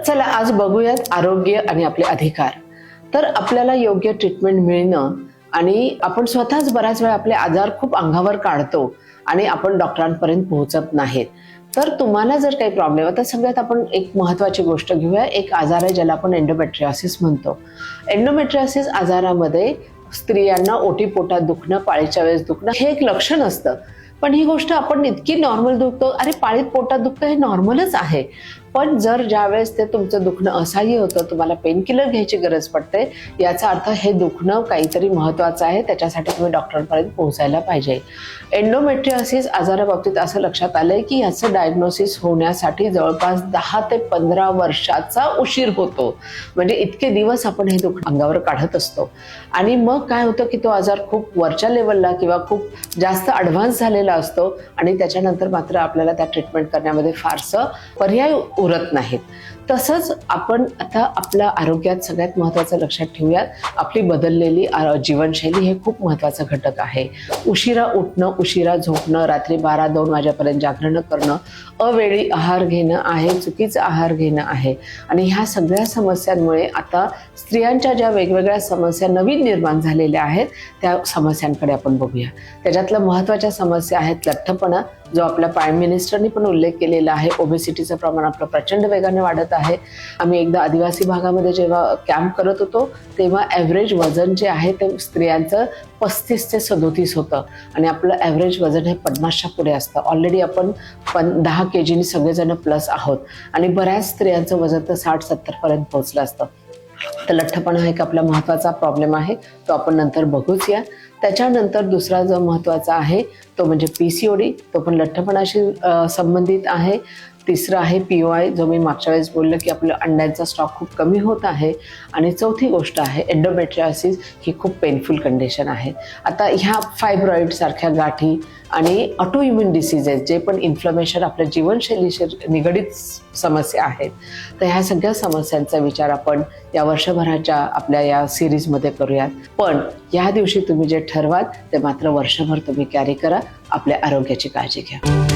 चला आज बघूयात आरोग्य आणि आपले अधिकार. तर आपल्याला योग्य ट्रीटमेंट मिळणं आणि आपण स्वतःच बऱ्याच वेळा आपले आजार खूप अंगावर काढतो आणि आपण डॉक्टरांपर्यंत पोहोचत नाहीत. तर तुम्हाला जर काही प्रॉब्लेम आहे तर सगळ्यात आपण एक महत्त्वाची गोष्ट घेऊया. एक आजार आहे ज्याला आपण एंडोमेट्रियोसिस म्हणतो. एंडोमेट्रियोसिस आजारामध्ये स्त्रियांना ओटीपोटात दुखणं, पाळीच्या वेळेस दुखणं हे एक लक्षण असतं. पण ही गोष्ट आपण इतकी नॉर्मल दुखतो, अरे पाळीत पोटात दुखतं हे नॉर्मलच आहे. पण जर ज्यावेळेस ते तुमचं दुखणं असह्य होतं, तुम्हाला पेनकिलर घ्यायची गरज पडते, याचा अर्थ हे दुखणं काहीतरी महत्त्वाचं आहे, त्याच्यासाठी तुम्ही डॉक्टरांपर्यंत पोहोचायला पाहिजे. एंडोमेट्रियोसिस आजाराबाबतीत असं लक्षात आलंय की याचं डायग्नोसिस होण्यासाठी जवळपास 10 ते 15 वर्षाचा उशीर होतो. म्हणजे इतके दिवस आपण हे दुखणं अंगावर काढत असतो आणि मग काय होतं की तो आजार खूप वरच्या लेवलला किंवा खूप जास्त ॲडव्हान्स झालेला असतो आणि त्याच्यानंतर मात्र आपल्याला त्या ट्रीटमेंट करण्यामध्ये फारसं पर्याय उरत नाहीत. तसंच आपण आता आपल्या आरोग्यात सगळ्यात महत्त्वाचं लक्षात ठेवूयात, आपली बदललेली जीवनशैली हे खूप महत्त्वाचा घटक आहे. उशिरा उठणं, उशिरा झोपणं, रात्री 12-2 वाजेपर्यंत जागरण करणं, अवेळी आहार घेणं आहे, चुकीचा आहार घेणं आहे आणि ह्या सगळ्या समस्यांमुळे आता स्त्रियांच्या ज्या वेगवेगळ्या समस्या नवीन निर्माण झालेल्या आहेत त्या समस्यांकडे आपण बघूया. त्याच्यातल्या महत्त्वाच्या समस्या आहेत लठ्ठपणा, जो आपल्या प्राईम मिनिस्टरनी पण उल्लेख केलेला आहे. ओबेसिटीचं प्रमाण आपलं प्रचंड वेगाने वाढत आहे. आम्ही एकदा आदिवासी भागामध्ये जेव्हा कॅम्प करत होतो तेव्हा ॲव्हरेज वजन जे आहे ते स्त्रियांचं 35 ते 37 होतं आणि आपलं ॲव्हरेज वजन हे 50च्या पुढे असतं. ऑलरेडी आपण 10 kg सगळेजण प्लस आहोत आणि बऱ्याच स्त्रियांचं वजन तर 60-70 पर्यंत पोहोचलं असतं. तर लठ्ठपणा हा एक आपला महत्त्वाचा प्रॉब्लेम आहे, तो आपण नंतर बघूच या. त्याच्यानंतर दुसरा जो महत्त्वाचा आहे तो म्हणजे PCOD, तो पण लठ्ठपणाशी संबंधित आहे. तिसरं आहे POI, जो मी मागच्या वेळेस बोललो की आपलं अंड्यांचा स्टॉक खूप कमी होत आहे. आणि चौथी गोष्ट आहे एंडोमेट्रियोसिस, ही खूप पेनफुल कंडिशन आहे. आता ह्या फायब्रॉइड सारख्या गाठी आणि ऑटो इम्युन डिसीजेस, जे पण इन्फ्लमेशन आपल्या जीवनशैलीशी निगडीत समस्या आहेत, तर ह्या सगळ्या समस्यांचा विचार आपण या वर्षभराच्या आपल्या या सिरीजमध्ये करूयात. पण या दिवशी तुम्ही जे ठरवाल ते मात्र वर्षभर तुम्ही कॅरी करा. आपल्या आरोग्याची काळजी घ्या.